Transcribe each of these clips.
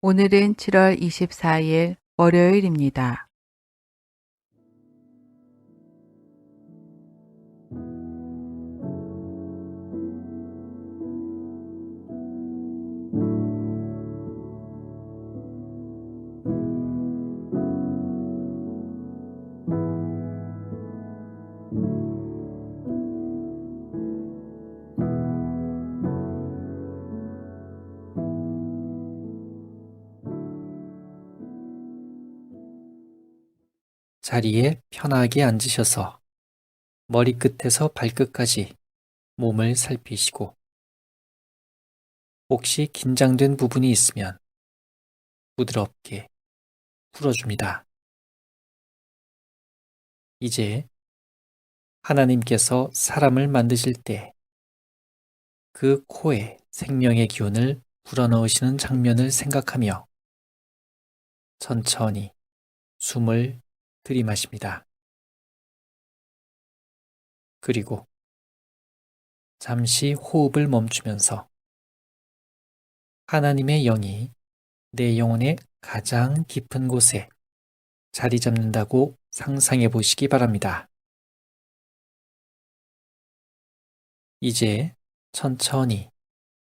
오늘은 7월 24일 월요일입니다. 자리에 편하게 앉으셔서 머리끝에서 발끝까지 몸을 살피시고 혹시 긴장된 부분이 있으면 부드럽게 풀어줍니다. 이제 하나님께서 사람을 만드실 때 그 코에 생명의 기운을 불어넣으시는 장면을 생각하며 천천히 숨을 들이마십니다. 그리고 잠시 호흡을 멈추면서 하나님의 영이 내 영혼의 가장 깊은 곳에 자리 잡는다고 상상해 보시기 바랍니다. 이제 천천히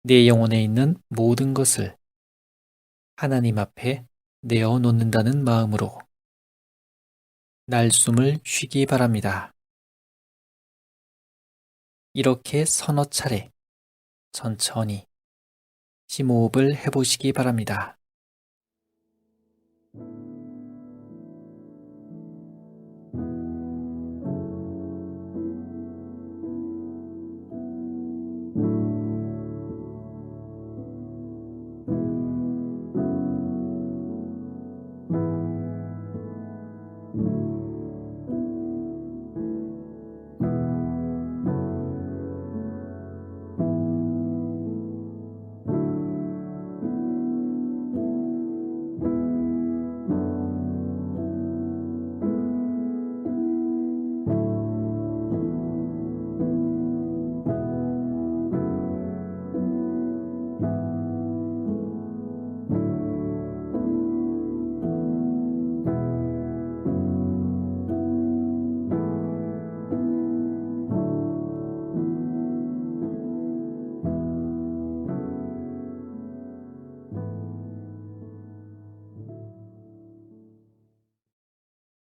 내 영혼에 있는 모든 것을 하나님 앞에 내어 놓는다는 마음으로 날숨을 쉬기 바랍니다. 이렇게 서너 차례 천천히 심호흡을 해보시기 바랍니다.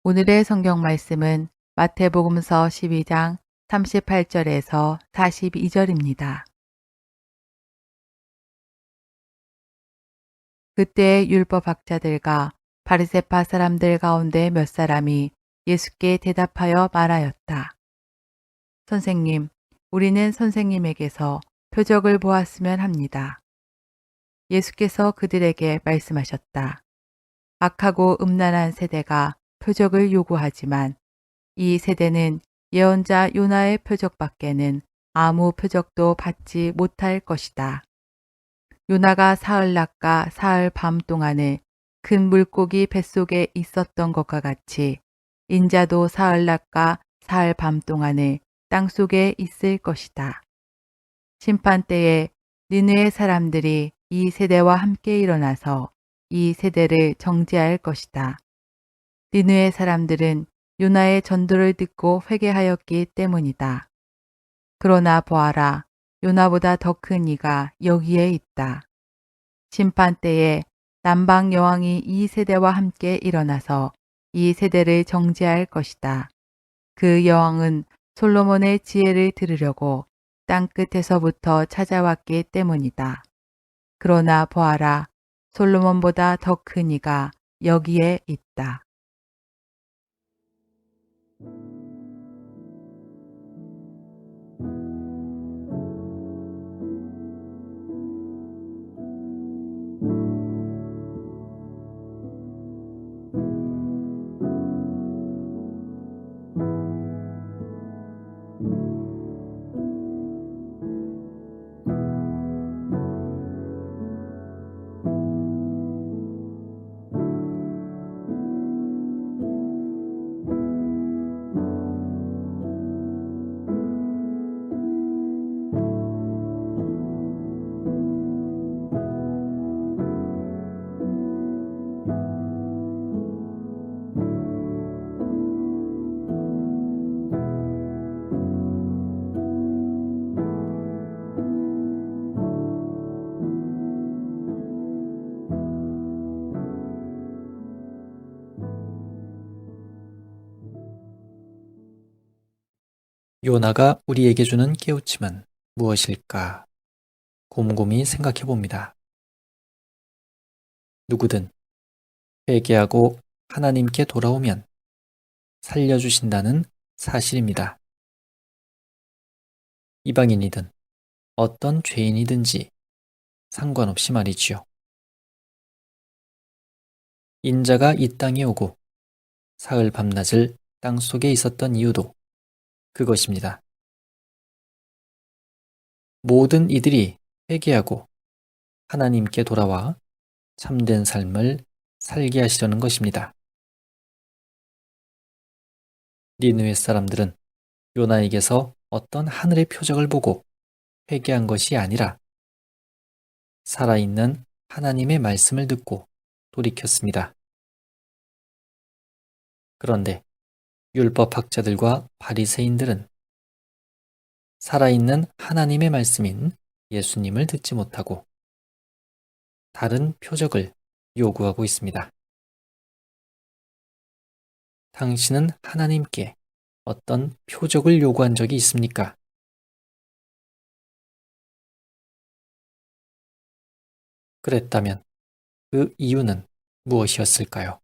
오늘의 성경 말씀은 마태복음서 12장 38절에서 42절입니다. 그때 율법학자들과 바리새파 사람들 가운데 몇 사람이 예수께 대답하여 말하였다. 선생님, 우리는 선생님에게서 표적을 보았으면 합니다. 예수께서 그들에게 말씀하셨다. 악하고 음란한 세대가 표적을 요구하지만 이 세대는 예언자 요나의 표적밖에는 아무 표적도 받지 못할 것이다. 요나가 사흘낮과 사흘 밤 동안에 큰 물고기 뱃속에 있었던 것과 같이 인자도 사흘낮과 사흘 밤 동안에 땅속에 있을 것이다. 심판 때에 니느의 사람들이 이 세대와 함께 일어나서 이 세대를 정죄할 것이다. 니느의 사람들은 요나의 전도를 듣고 회개하였기 때문이다. 그러나 보아라, 요나보다 더 큰 이가 여기에 있다. 심판 때에 남방 여왕이 이 세대와 함께 일어나서 이 세대를 정죄할 것이다. 그 여왕은 솔로몬의 지혜를 들으려고 땅 끝에서부터 찾아왔기 때문이다. 그러나 보아라, 솔로몬보다 더 큰 이가 여기에 있다. 요나가 우리에게 주는 깨우침은 무엇일까? 곰곰이 생각해 봅니다. 누구든 회개하고 하나님께 돌아오면 살려주신다는 사실입니다. 이방인이든 어떤 죄인이든지 상관없이 말이지요. 인자가 이 땅에 오고 사흘 밤낮을 땅 속에 있었던 이유도 그것입니다. 모든 이들이 회개하고 하나님께 돌아와 참된 삶을 살게 하시려는 것입니다. 니느웨 사람들은 요나에게서 어떤 하늘의 표적을 보고 회개한 것이 아니라 살아있는 하나님의 말씀을 듣고 돌이켰습니다. 그런데 율법학자들과 바리새인들은 살아있는 하나님의 말씀인 예수님을 듣지 못하고 다른 표적을 요구하고 있습니다. 당신은 하나님께 어떤 표적을 요구한 적이 있습니까? 그랬다면 그 이유는 무엇이었을까요?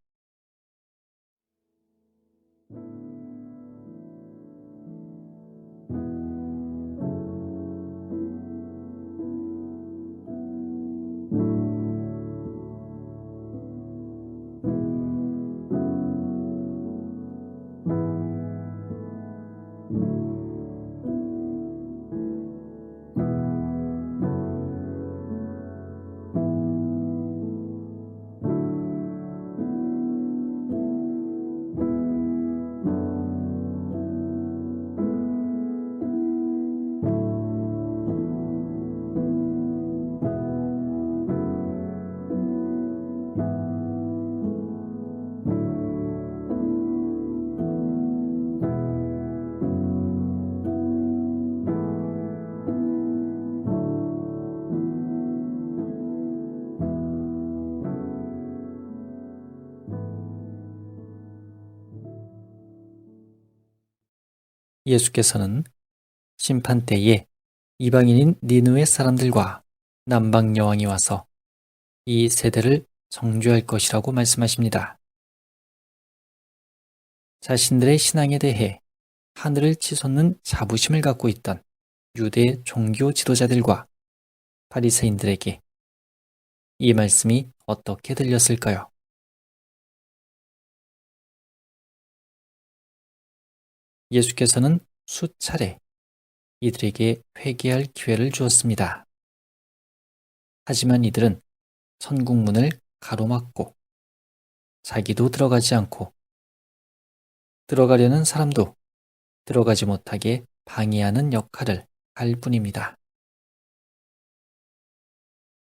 예수께서는 심판 때에 이방인인 니느웨 사람들과 남방 여왕이 와서 이 세대를 정죄할 것이라고 말씀하십니다. 자신들의 신앙에 대해 하늘을 치솟는 자부심을 갖고 있던 유대 종교 지도자들과 바리새인들에게 이 말씀이 어떻게 들렸을까요? 예수께서는 수차례 이들에게 회개할 기회를 주었습니다. 하지만 이들은 천국문을 가로막고 자기도 들어가지 않고 들어가려는 사람도 들어가지 못하게 방해하는 역할을 할 뿐입니다.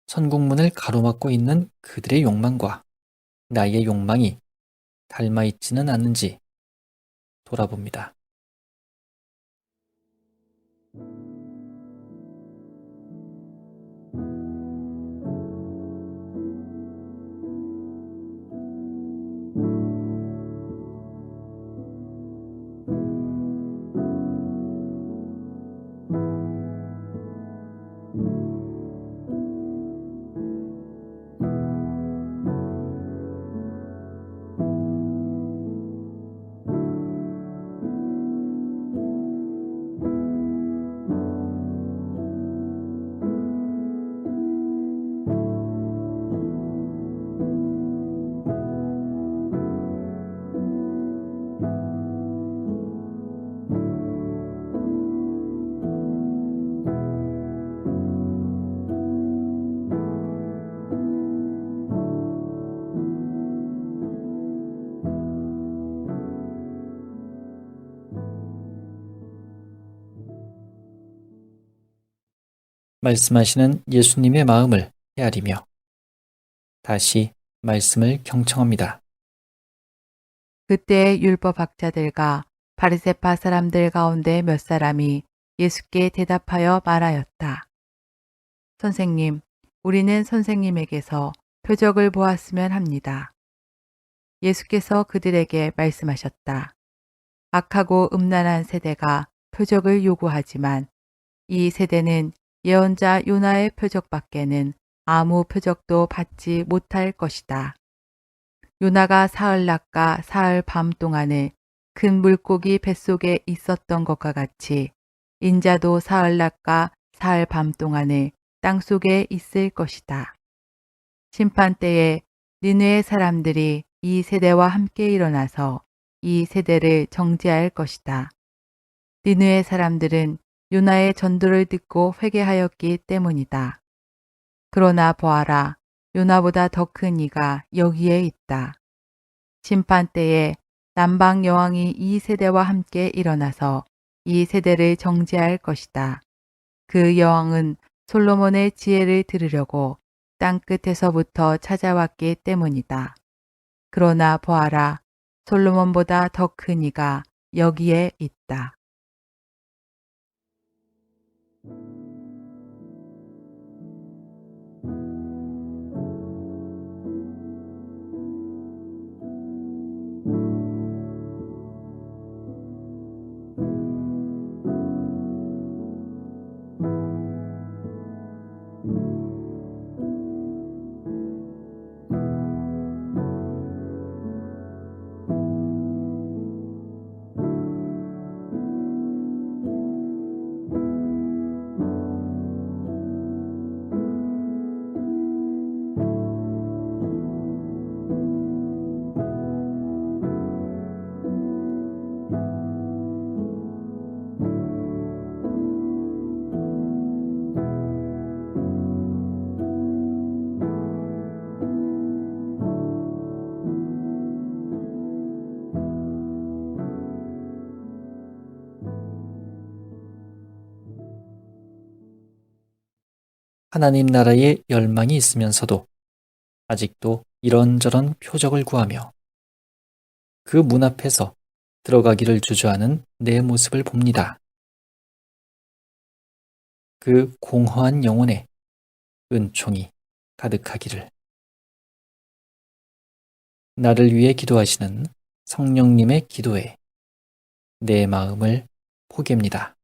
천국문을 가로막고 있는 그들의 욕망과 나의 욕망이 닮아 있지는 않는지 돌아봅니다. 말씀하시는 예수님의 마음을 헤아리며 다시 말씀을 경청합니다. 그때 율법학자들과 바리새파 사람들 가운데 몇 사람이 예수께 대답하여 말하였다. 선생님, 우리는 선생님에게서 표적을 보았으면 합니다. 예수께서 그들에게 말씀하셨다. 악하고 음란한 세대가 표적을 요구하지만 이 세대는 예언자 요나의 표적밖에는 아무 표적도 받지 못할 것이다. 요나가 사흘낮과 사흘 밤 동안에 큰 물고기 뱃속에 있었던 것과 같이 인자도 사흘낮과 사흘 밤 동안에 땅속에 있을 것이다. 심판 때에 니느의 사람들이 이 세대와 함께 일어나서 이 세대를 정죄할 것이다. 니느의 사람들은 요나의 전도를 듣고 회개하였기 때문이다. 그러나 보아라, 요나보다 더 큰 이가 여기에 있다. 심판 때에 남방 여왕이 이 세대와 함께 일어나서 이 세대를 정죄할 것이다. 그 여왕은 솔로몬의 지혜를 들으려고 땅 끝에서부터 찾아왔기 때문이다. 그러나 보아라, 솔로몬보다 더 큰 이가 여기에 있다. 하나님 나라에 열망이 있으면서도 아직도 이런저런 표적을 구하며 그 문 앞에서 들어가기를 주저하는 내 모습을 봅니다. 그 공허한 영혼에 은총이 가득하기를. 나를 위해 기도하시는 성령님의 기도에 내 마음을 포기합니다.